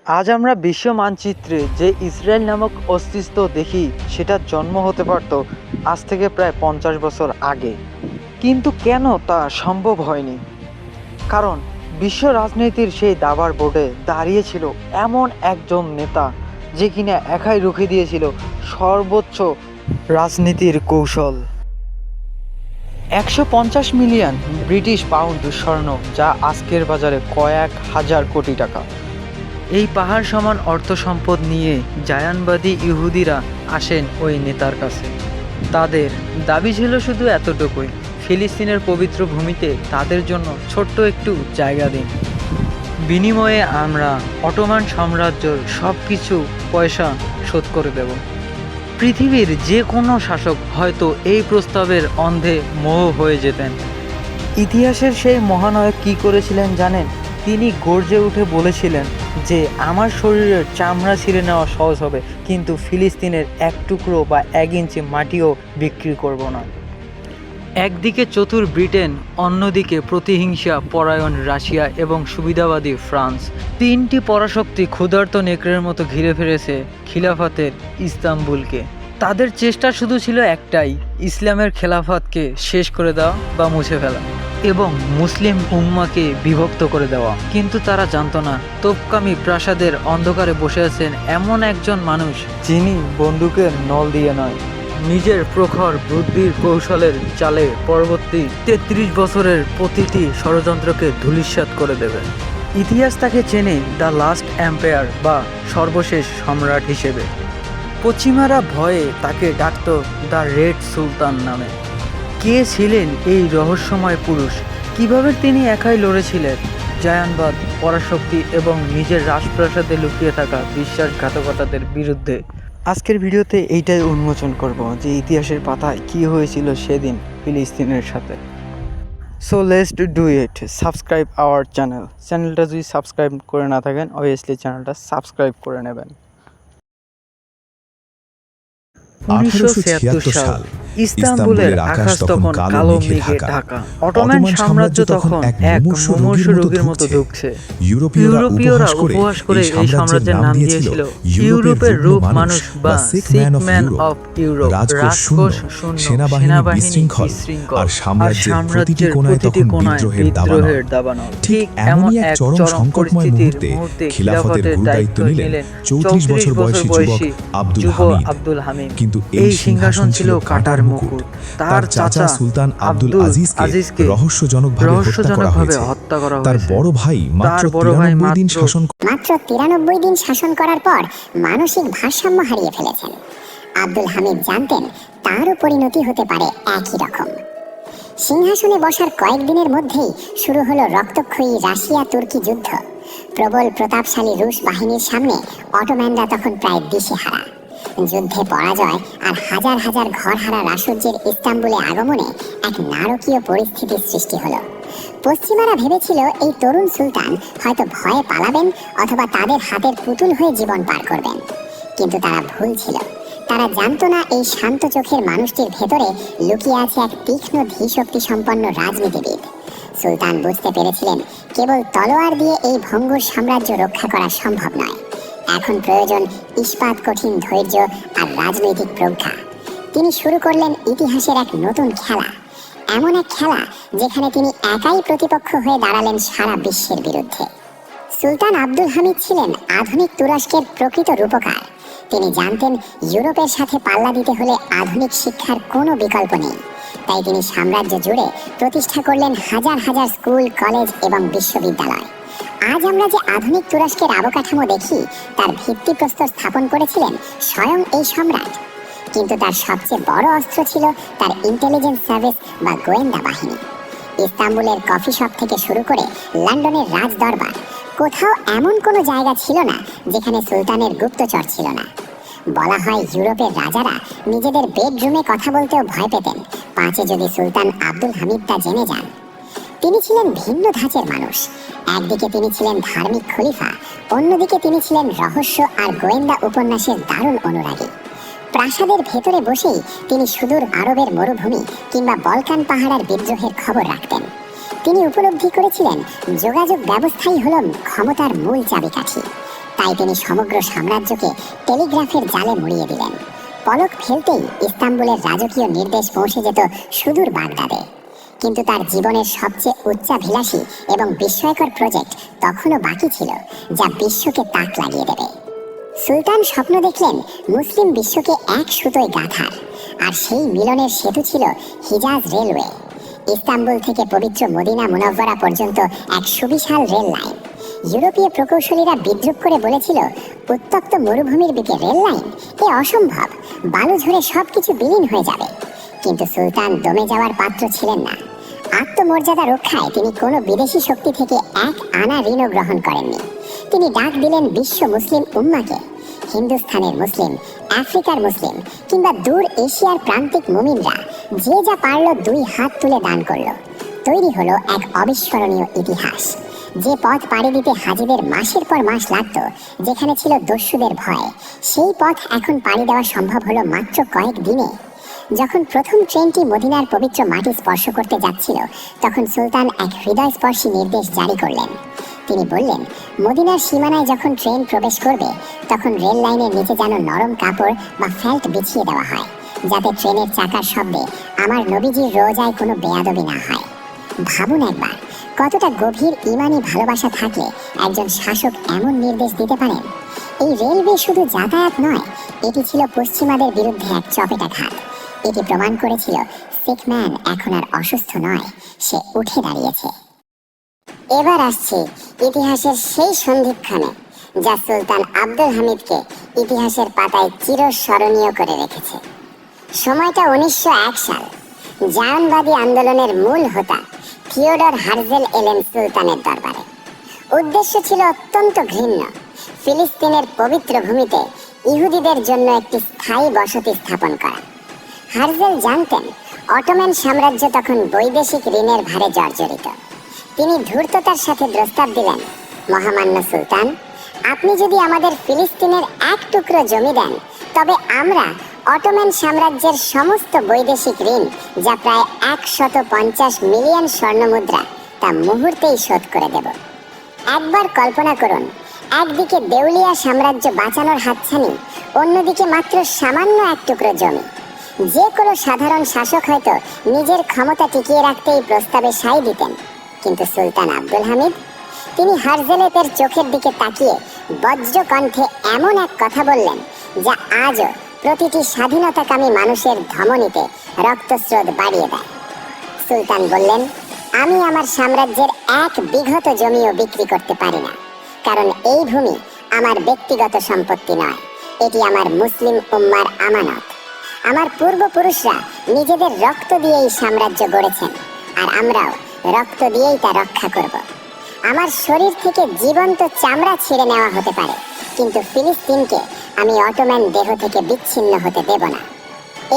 আজ আমরা বিশ্ব মানচিত্রে যে ইসরায়েল নামক অস্তিত্ব দেখি সেটার জন্ম হতে পারত আজ থেকে প্রায় 50 বছর আগে। কিন্তু কেন তা সম্ভব হয়নি? কারণ বিশ্ব রাজনীতির সেই দাবার বোর্ডে দাঁড়িয়েছিল এমন একজন নেতা যে কিনা একাই রুখে দিয়েছিল সর্বোচ্চ রাজনীতির কৌশল। 150 মিলিয়ন ব্রিটিশ পাউন্ড স্বর্ণ, যা আজকের বাজারে কয়েক হাজার কোটি টাকা। এই পাহাড় সমান অর্থ সম্পদ নিয়ে জায়ানবাদী ইহুদিরা আসেন ওই নেতার কাছে। তাদের দাবি ছিল শুধু এতটুকুই, ফিলিস্তিনের পবিত্র ভূমিতে তাদের জন্য ছোট্ট একটু জায়গা দিন। বিনিময়ে আমরা অটোমান সাম্রাজ্যের সব কিছু পয়সা শোধ করে দেব। পৃথিবীর যে কোনো শাসক হয়তো এই প্রস্তাবের অন্ধে মোহ হয়ে যেতেন। ইতিহাসের সেই মহানায়ক কী করেছিলেন জানেন? তিনি গর্জে উঠে বলেছিলেন যে আমার শরীরের চামড়া ছিঁড়ে নেওয়া সহজ হবে, কিন্তু ফিলিস্তিনের এক টুকরো বা 1 ইঞ্চি মাটিও বিক্রি করব না। একদিকে চতুর ব্রিটেন, অন্যদিকে প্রতিহিংসা পরায়ণ রাশিয়া এবং সুবিধাবাদী ফ্রান্স, তিনটি পরাশক্তি ক্ষুধার্ত নেকড়ের মতো ঘিরে ফেলেছে খিলাফতের ইস্তাম্বুলকে। তাদের চেষ্টা শুধু ছিল একটাই, ইসলামের খেলাফতকে শেষ করে দেওয়া বা মুছে ফেলা এবং মুসলিম উম্মাকে বিভক্ত করে দেওয়া। কিন্তু তারা জানতো না তোপকামি প্রাসাদের অন্ধকারে বসে আছেন এমন একজন মানুষ, যিনি বন্দুকের নল দিয়ে নয়, নিজের প্রখর বুদ্ধির কৌশলের চালে পরবর্তী 33 বছরের প্রতিটি ষড়যন্ত্রকে ধূলিসাৎ করে দেবে। ইতিহাস তাকে চেনে দ্য লাস্ট এম্পায়ার বা সর্বশেষ সম্রাট হিসেবে। পশ্চিমারা ভয়ে তাকে ডাকত দ্য রেড সুলতান নামে। কে ছিলেন এই রহস্যময় পুরুষ? কিভাবে তিনি একাই লড়েছিলেন জায়ানবাদ, পরাশক্তি এবং নিজের রাজপ্রাসাদে লুকিয়ে থাকা বিশ্বাসঘাতকতাদের বিরুদ্ধে? আজকের ভিডিওতে এইটাই উন্মোচন করব যে ইতিহাসের পাতায় কী হয়েছিল সেদিন ফিলিস্তিনের সাথে। So let's do it. Subscribe our চ্যানেলটা যদি সাবস্ক্রাইব করে না থাকেন, অবভিয়াসলি চ্যানেলটা সাবস্ক্রাইব করে নেবেন। 1976 সাল, ইস্তাম্বুলের আকাশ তখন কালো মেঘে ঢাকা। অটোমান সাম্রাজ্য তখন এক মুমূর্ষু রোগীর মতো ধুঁকছে। ইউরোপীয়রা উপহাস করে এই সাম্রাজ্যের নাম দিয়েছিল ইউরোপের রূপ মানুষ বা সিক ম্যান অফ ইউরোপ। রাজকোষ শূন্য, সেনাবাহিনী বিশৃঙ্খল, আর সাম্রাজ্যের প্রতিটি কোণায় বিদ্রোহের দাবানল। ঠিক এমন এক চরম সংকটময় মুহূর্তে খিলাফতের দায়িত্ব নিলেন 34 বছর বয়সী যুবক আব্দুল হামিদ। কিন্তু এই সিংহাসন ছিল কাটার মুকুট। তার চাচা সুলতান আব্দুল আজিজকে রহস্যজনকভাবে হত্যা করা হয়েছে। তার বড় ভাই মাত্র 93 দিন শাসন করার পর মানসিক ভারসাম্য হারিয়ে ফেলেছেন। আব্দুল হামিদ জানতেন তারও পরিণতি হতে পারে একই রকম। সিংহাসনে বসার কয়েকদিনের মধ্যেই শুরু হলো রক্তক্ষয়ী রাশিয়া তুর্কি যুদ্ধ। প্রবল প্রতাপশালী রুশ বাহিনীর সামনে অটোম্যানরা তখন প্রায় দিশেহারা। যুদ্ধে পরাজয় আর হাজার হাজার ঘরহারা রাসুজ্যের ইস্তাম্বুলে আগমনে এক নারকীয় পরিস্থিতির সৃষ্টি হলো। পশ্চিমারা ভেবেছিল এই তরুণ সুলতান হয়তো ভয়ে পালাবেন অথবা তাদের হাতের পুতুল হয়ে জীবন পার করবেন। কিন্তু তারা ভুল ছিল। তারা জানতো না এই শান্ত চোখের মানুষটির ভেতরে লুকিয়ে আছে এক তীক্ষ্ণ ধীশক্তি সম্পন্ন রাজনীতিবিদ। সুলতান বুঝতে পেরেছিলেন কেবল তলোয়ার দিয়ে এই ভঙ্গুর সাম্রাজ্য রক্ষা করা সম্ভব নয়। এখন প্রয়োজন ইস্পাত কঠিন ধৈর্য আর রাজনৈতিক প্রজ্ঞা। তিনি শুরু করলেন ইতিহাসের এক নতুন খেলা, এমন এক খেলা যেখানে তিনি একাই প্রতিপক্ষ হয়ে দাঁড়ালেন সারা বিশ্বের বিরুদ্ধে। সুলতান আব্দুল হামিদ ছিলেন আধুনিক তুরস্কের প্রকৃত রূপকার। তিনি জানতেন ইউরোপের সাথে পাল্লা দিতে হলে আধুনিক শিক্ষার কোনো বিকল্প নেই। তাই তিনি সাম্রাজ্য জুড়ে প্রতিষ্ঠা করলেন হাজার হাজার স্কুল, কলেজ এবং বিশ্ববিদ্যালয়। আজ আমরা যে আধুনিক তুরস্কের অবকাঠামো দেখি তার ভিত্তিপ্রস্তর স্থাপন করেছিলেন স্বয়ং এই সম্রাট। কিন্তু তার সবচেয়ে বড় অস্ত্র ছিল তার ইন্টেলিজেন্স সার্ভিস বা গোয়েন্দা বাহিনী। ইস্তাম্বুলের কফি শপ থেকে শুরু করে লন্ডনের রাজ দরবার, কোথাও এমন কোনো জায়গা ছিল না যেখানে সুলতানের গুপ্তচর ছিল না। বলা হয় ইউরোপের রাজারা নিজেদের বেডরুমে কথা বলতেও ভয় পেতেন, পাঁচে যদি সুলতান আব্দুল হামিদ তা জেনে যান। তিনি ছিলেন ভিন্ন ধাঁচের মানুষ। একদিকে তিনি ছিলেন ধার্মিক খলিফা, অন্যদিকে তিনি ছিলেন রহস্য আর গোয়েন্দা উপন্যাসের দারুণ অনুরাগী। প্রাসাদের ভেতরে বসেই তিনি সুদূর আরবের মরুভূমি কিংবা বলকান পাহাড়ের বিদ্রোহের খবর রাখতেন। তিনি উপলব্ধি করেছিলেন যোগাযোগ ব্যবস্থাই হল ক্ষমতার মূল চাবিকাঠি। তাই তিনি সমগ্র সাম্রাজ্যকে টেলিগ্রাফের জালে মুড়িয়ে দিলেন। পলক ফেলতেই ইস্তাম্বুলের রাজকীয় নির্দেশ পৌঁছে যেত সুদূর বাগদাদে। কিন্তু তার জীবনের সবচেয়ে উচ্চাভিলাষী এবং বিস্ময়কর প্রজেক্ট তখনও বাকি ছিল, যা বিশ্বকে তাক লাগিয়ে দেবে। সুলতান স্বপ্ন দেখলেন মুসলিম বিশ্বকে এক সুতোয় গাঁথার, আর সেই মিলনের সেতু ছিল হিজাজ রেলওয়ে। ইস্তাম্বুল থেকে পবিত্র মদিনা মুনাওয়ারা পর্যন্ত এক সুবিশাল রেল লাইন। ইউরোপীয় প্রকৌশলীরা বিদ্রুপ করে বলেছিল, উত্তপ্ত মরুভূমির দিকে রেল লাইন, এ অসম্ভব, বালু ঝরে সবকিছু বিলীন হয়ে যাবে। কিন্তু সুলতান দমে যাওয়ার পাত্র ছিলেন না। আত্মমর্যাদা রক্ষায় তিনি কোনো বিদেশি শক্তি থেকে এক আনা ঋণও গ্রহণ করেননি। তিনি ডাক দিলেন বিশ্ব মুসলিম উম্মাকে। হিন্দুস্থানের মুসলিম, আফ্রিকার মুসলিম কিংবা দূর এশিয়ার প্রান্তিক মুমিনরা যে যা পারল 2 হাত তুলে দান করল। তৈরি হলো এক অবিস্মরণীয় ইতিহাস। যে পথ পাড়ি দিতে হাজিদের মাসের পর মাস লাগত, যেখানে ছিল দস্যুদের ভয়, সেই পথ এখন পাড়ি দেওয়া সম্ভব হলো মাত্র কয়েক দিনে। যখন প্রথম ট্রেনটি মদিনার পবিত্র মাটি স্পর্শ করতে যাচ্ছিল, তখন সুলতান এক হৃদয়স্পর্শী নির্দেশ জারি করলেন। তিনি বললেন, মদিনার সীমানায় যখন ট্রেন প্রবেশ করবে, তখন রেল লাইনের নিচে যেন নরম কাপড় বা ফেল্ট বিছিয়ে দেওয়া হয়, যাতে ট্রেনের চাকার শব্দে আমার নবীজির রোজায় কোনো বেয়াদবি না হয়। ভাবুন একবার, কতটা গভীর ঈমানি ভালোবাসা থাকলে একজন শাসক এমন নির্দেশ দিতে পারেন। এই রেলওয়ে শুধু যাতায়াত নয়, এটি ছিল পশ্চিমাদের বিরুদ্ধে এক চপেটাঘাত। এটি প্রমাণ করেছিল সিকম্যান এখন আর অসুস্থ নয়, সে উঠে দাঁড়িয়েছে। এবার আসছে ইতিহাসের সেই সন্ধিক্ষণে, যা সুলতান আব্দুল হামিদকে ইতিহাসের পাতায় চিরস্মরণীয় করে রেখেছে। সময়টা 1901 সাল। জায়নবাদী আন্দোলনের মূল হোতা থিওডর হার্জেল এলেন সুলতানের দরবারে। উদ্দেশ্য ছিল অত্যন্ত ঘৃণ্য, ফিলিস্তিনের পবিত্র ভূমিতে ইহুদিদের জন্য একটি স্থায়ী বসতি স্থাপন করা। হার্জেল জানতেন অটোম্যান সাম্রাজ্য তখন বৈদেশিক ঋণের ভারে জর্জরিত। তিনি ধূর্ততার সাথে প্রস্তাব দিলেন, মহামান্য সুলতান, আপনি যদি আমাদের ফিলিস্তিনের এক টুকরো জমি দেন, তবে আমরা অটোম্যান সাম্রাজ্যের সমস্ত বৈদেশিক ঋণ, যা প্রায় 150 মিলিয়ন স্বর্ণমুদ্রা, তা মুহূর্তেই শোধ করে দেব। একবার কল্পনা করুন, একদিকে দেউলিয়া সাম্রাজ্য বাঁচানোর হাতছানি, অন্যদিকে মাত্র সামান্য এক টুকরো জমি। যে কোনো সাধারণ শাসক হয়তো নিজের ক্ষমতা টিকিয়ে রাখতে এই প্রস্তাবে সায় দিতেন, কিন্তু সুলতান আব্দুল হামিদ, তিনি হার্জেলের চোখের দিকে তাকিয়ে বজ্র কণ্ঠে এমন এক কথা বললেন, যা আজও প্রতিটি স্বাধীনতাকামী মানুষের ধমনীতে রক্তস্রোত বাড়িয়ে দেয়। সুলতান বললেন, আমি আমার সাম্রাজ্যের 1 বিঘত জমিও বিক্রি করতে পারি না, কারণ এই ভূমি আমার ব্যক্তিগত সম্পত্তি নয়, এটি আমার মুসলিম উম্মার আমানত। আমার পূর্বপুরুষরা নিজেদের রক্ত দিয়ে এই সাম্রাজ্য গড়েছেন, আর আমরাও রক্ত দিয়েই তা রক্ষা করব। আমার শরীর থেকে জীবন্ত চামড়া ছিঁড়ে নেওয়া হতে পারে, কিন্তু ফিলিস্তিনকে আমি অটোম্যান দেহ থেকে বিচ্ছিন্ন হতে দেব না।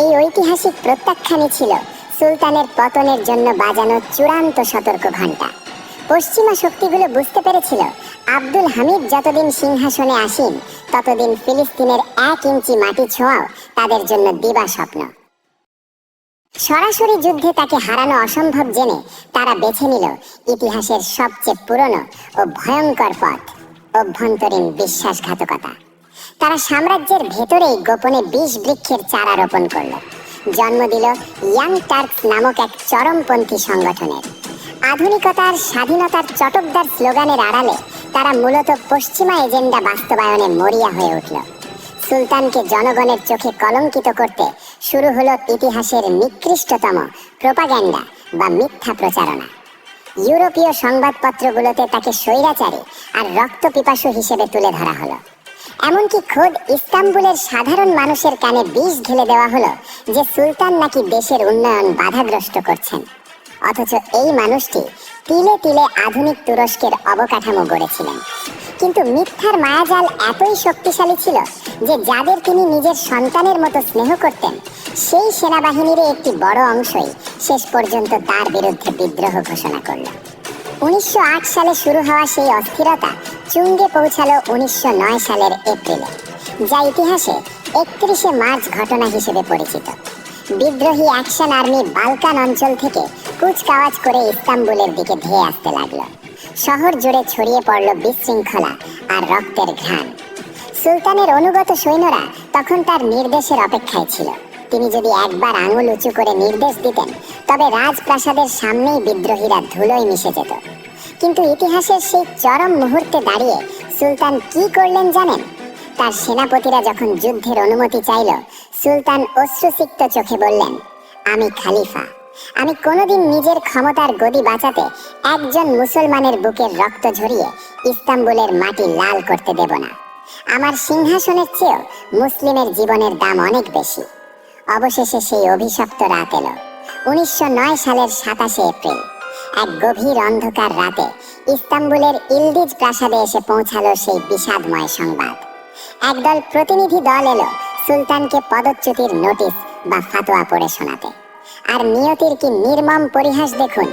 এই ঐতিহাসিক প্রত্যাখ্যানই ছিল সুলতানের পতনের জন্য বাজানো চূড়ান্ত সতর্ক ঘণ্টা। পশ্চিমা শক্তিগুলো বুঝতে পেরেছিল, আব্দুল হামিদ যতদিন সিংহাসনে আসীন, ততদিন ফিলিস্তিনের 1 ইঞ্চি মাটি ছোঁয়াও তাদের জন্য দিবা স্বপ্ন। সরাসরি যুদ্ধে তাকে হারানো অসম্ভব জেনে তারা বেছে নিল ইতিহাসের সবচেয়ে পুরনো ও ভয়ঙ্কর পথ, অভ্যন্তরীণ বিশ্বাসঘাতকতা। তারা সাম্রাজ্যের ভেতরেই গোপনে 20 বৃক্ষের চারা রোপণ করল, জন্ম দিল ইয়াং টার্কস নামক এক চরমপন্থী সংগঠনের। আধুনিকতার স্বাধীনতার চটকদার স্লোগানের আড়ালে তারা মূলত পশ্চিমা এজেন্ডা বাস্তবায়নে মরিয়া হয়ে উঠল। সুলতানকে জনগণের চোখে কলঙ্কিত করতে শুরু হলো ইতিহাসের নিকৃষ্টতম প্রোপাগ্যান্ডা বা মিথ্যা প্রচারণা। ইউরোপীয় সংবাদপত্রগুলোতে তাকে স্বৈরাচারী আর রক্তপিপাসু হিসেবে তুলে ধরা হলো। এমনকি খোদ ইস্তাম্বুলের সাধারণ মানুষের কানে বিষ ঢেলে দেওয়া হলো যে সুলতান নাকি দেশের উন্নয়ন বাধাগ্রস্ত করছেন। অথচ এই মানুষটি তিলে তিলে আধুনিক তুরস্কের অবকাঠামো গড়েছিলেন। কিন্তু মিথ্যার মায়াজাল এতই শক্তিশালী ছিল যে যাদের তিনি নিজের সন্তানের মতো স্নেহ করতেন, সেই সেনাবাহিনীর একটি বড় অংশই শেষ পর্যন্ত তার বিরুদ্ধে বিদ্রোহ ঘোষণা করল। 1908 সালে শুরু হওয়া সেই অস্থিরতা চুঙ্গে পৌঁছালো 1909 সালের এপ্রিলে, যা ইতিহাসে 31শে মার্চ ঘটনা হিসেবে পরিচিত। বিদ্রোহী অ্যাকশন আর্মি বালকান অঞ্চল থেকে কুচকাওয়াজ করে ইস্তাম্বুলের দিকে ধেয়ে আসতে লাগলো। শহর জুড়ে ছড়িয়ে পড়ল বিশৃঙ্খলা আর রক্তের ঘ্রাণ। সুলতানের অনুগত সৈন্যরা তখন তার নির্দেশের অপেক্ষায় ছিল। তিনি যদি একবার আঙুল উঁচু করে নির্দেশ দিতেন, তবে রাজপ্রাসাদের সামনেই বিদ্রোহীরা ধুলোয় মিশে যেত। কিন্তু ইতিহাসের সেই চরম মুহূর্তে দাঁড়িয়ে সুলতান কি করলেন জানেন? তার সেনাপতিরা যখন যুদ্ধের অনুমতি চাইল, সুলতান অশ্রুসিক্ত চোখে বললেন, আমি খালিফা, আমি কোনোদিন নিজের ক্ষমতার গদি বাঁচাতে একজন মুসলমানের বুকের রক্ত ঝরিয়ে ইস্তাম্বুলের মাটি লাল করতে দেব না। আমার সিংহাসনের চেয়েও মুসলিমের জীবনের দাম অনেক বেশি। অবশেষে সেই অভিশপ্ত রাত এলো। 1909 সালের 27 এপ্রিল, এক গভীর অন্ধকার রাতে ইস্তাম্বুলের ইলদিজ প্রাসাদে এসে পৌঁছালো সেই বিষাদময় সংবাদ। একদল প্রতিনিধি দল এলো সুলতানকে পদচ্যুতির নোটিশ বা ফাতোয়া পড়ে শোনাতে। আর নিয়তির কি নির্মম পরিহাস দেখুন!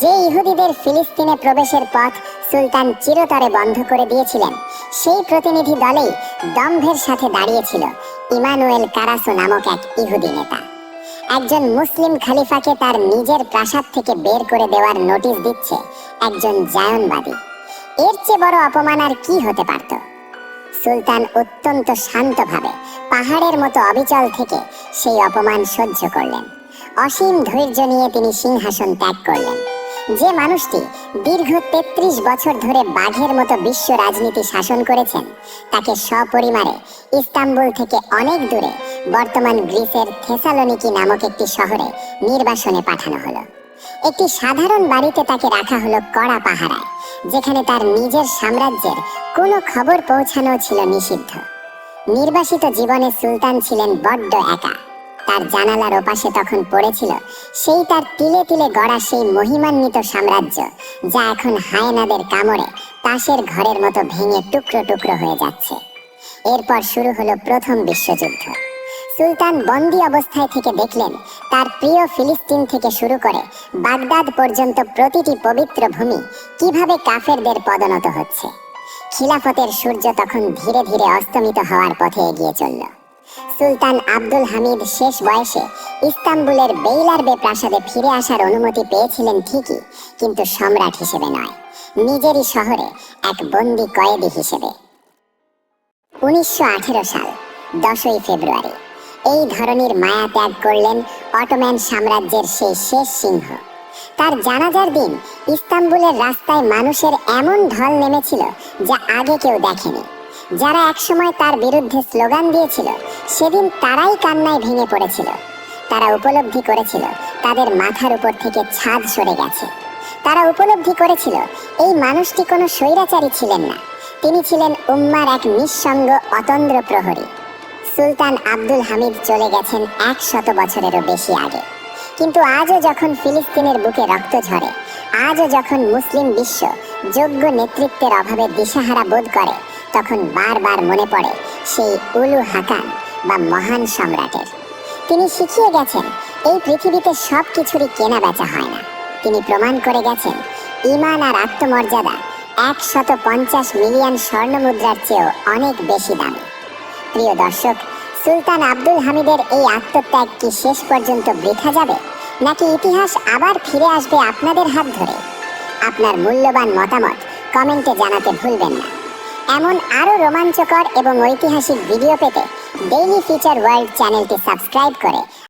যে ইহুদিদের ফিলিস্তিনে প্রবেশের পথ সুলতান চিরতরে বন্ধ করে দিয়েছিলেন, সেই প্রতিনিধি দলেই দম্ভের সাথে দাঁড়িয়েছিল ইমানুয়েল কারাসো নামক এক ইহুদি নেতা। একজন মুসলিম খলিফাকে তার নিজের প্রাসাদ থেকে বের করে দেওয়ার নোটিশ দিচ্ছে একজন জায়নবাদী। এর চেয়ে বড় অপমান আর কি হতে পারত? সুলতান অত্যন্ত শান্তভাবে পাহাড়ের মতো অবিচল থেকে সেই অপমান সহ্য করলেন। অসীম ধৈর্য নিয়ে তিনি সিংহাসন ত্যাগ করলেন। যে মানুষটি দীর্ঘ 33 বছর ধরে বাঘের মতো বিশ্ব রাজনীতি শাসন করেছেন, তাকে সপরিবারে ইস্তাম্বুল থেকে অনেক দূরে বর্তমান গ্রিসের থেসালোনিকি নামক একটি শহরে নির্বাসনে পাঠানো হলো। একটি সাধারণ বাড়িতে তাকে রাখা হলো কড়া পাহারায়, যেখানে তার নিজের সাম্রাজ্যের কোনো খবর পৌঁছানো ছিল নিষিদ্ধ। নির্বাসিত জীবনে সুলতান ছিলেন বড্ড একা। তার জানালার ওপাশে তখন পড়েছিল সেই তার তিলে তিলে গড়া সেই মহিমান্বিত সাম্রাজ্য, যা এখন হায়েনাদের কামড়ে তাসের ঘরের মতো ভেঙে টুকরো টুকরো হয়ে যাচ্ছে। এরপর শুরু হলো প্রথম বিশ্বযুদ্ধ। সুলতান বন্দী অবস্থায় থেকে দেখলেন তার প্রিয় ফিলিস্তিন থেকে শুরু করে বাগদাদ পর্যন্ত প্রতিটি পবিত্র ভূমি কিভাবে কাফেরদের পদনত হচ্ছে। খিলাফতের সূর্য তখন ধীরে ধীরে অস্তমিত হওয়ার পথে এগিয়ে চলল। সুলতান আব্দুল হামিদ শেষ বয়সে ইস্তাম্বুলের বেইলারবে প্রাসাদে ফিরে আসার অনুমতি পেয়েছিলেন ঠিকই, কিন্তু সম্রাট হিসেবে নয়, নিজেরই শহরে এক বন্দী কয়েদি হিসেবে। 1918 সাল 10ই ফেব্রুয়ারি এই ধরনের মায়া ত্যাগ করলেন অটোম্যান সাম্রাজ্যের সেই শেষ সিংহ। তার জানাজার দিন ইস্তাম্বুলের রাস্তায় মানুষের এমন ঢল নেমেছিল যা আগে কেউ দেখেনি। যারা একসময় তার বিরুদ্ধে স্লোগান দিয়েছিল, সেদিন তারাই কান্নায় ভেঙে পড়েছিল। তারা উপলব্ধি করেছিল তাদের মাথার উপর থেকে ছাদ সরে গেছে। তারা উপলব্ধি করেছিল এই মানুষটি কোনো স্বৈরাচারী ছিলেন না, তিনি ছিলেন উম্মার এক নিঃসঙ্গ অতন্দ্র প্রহরী। সুলতান আব্দুল হামিদ চলে গেছেন 100 বছরেরও বেশি আগে। কিন্তু আজও যখন ফিলিস্তিনের বুকে রক্ত ঝরে, আজও যখন মুসলিম বিশ্ব যোগ্য নেতৃত্বের অভাবে দিশাহারা বোধ করে, তখন বারবার মনে পড়ে সেই উলু হাকান বা মহান সম্রাটের। তিনি শিখিয়ে গেছেন এই পৃথিবীতে সব কিছুরই কেনা বেচা হয় না। তিনি প্রমাণ করে গেছেন ঈমান আর আত্মমর্যাদা 150 মিলিয়ন স্বর্ণমুদ্রার চেয়েও অনেক বেশি দামি। প্রিয় দর্শক, সুলতান আব্দুল হামিদের এই আত্মত্যাগ কি শেষ পর্যন্ত বৃথা যাবে, নাকি ইতিহাস আবার ফিরে আসবে আপনাদের হাত ধরে? আপনার মূল্যবান মতামত কমেন্টে জানাতে ভুলবেন না। এমন আরও রোমাঞ্চকর এবং ঐতিহাসিক ভিডিও পেতে ডেইলি ফিচার ওয়ার্ল্ড চ্যানেলটি সাবস্ক্রাইব করে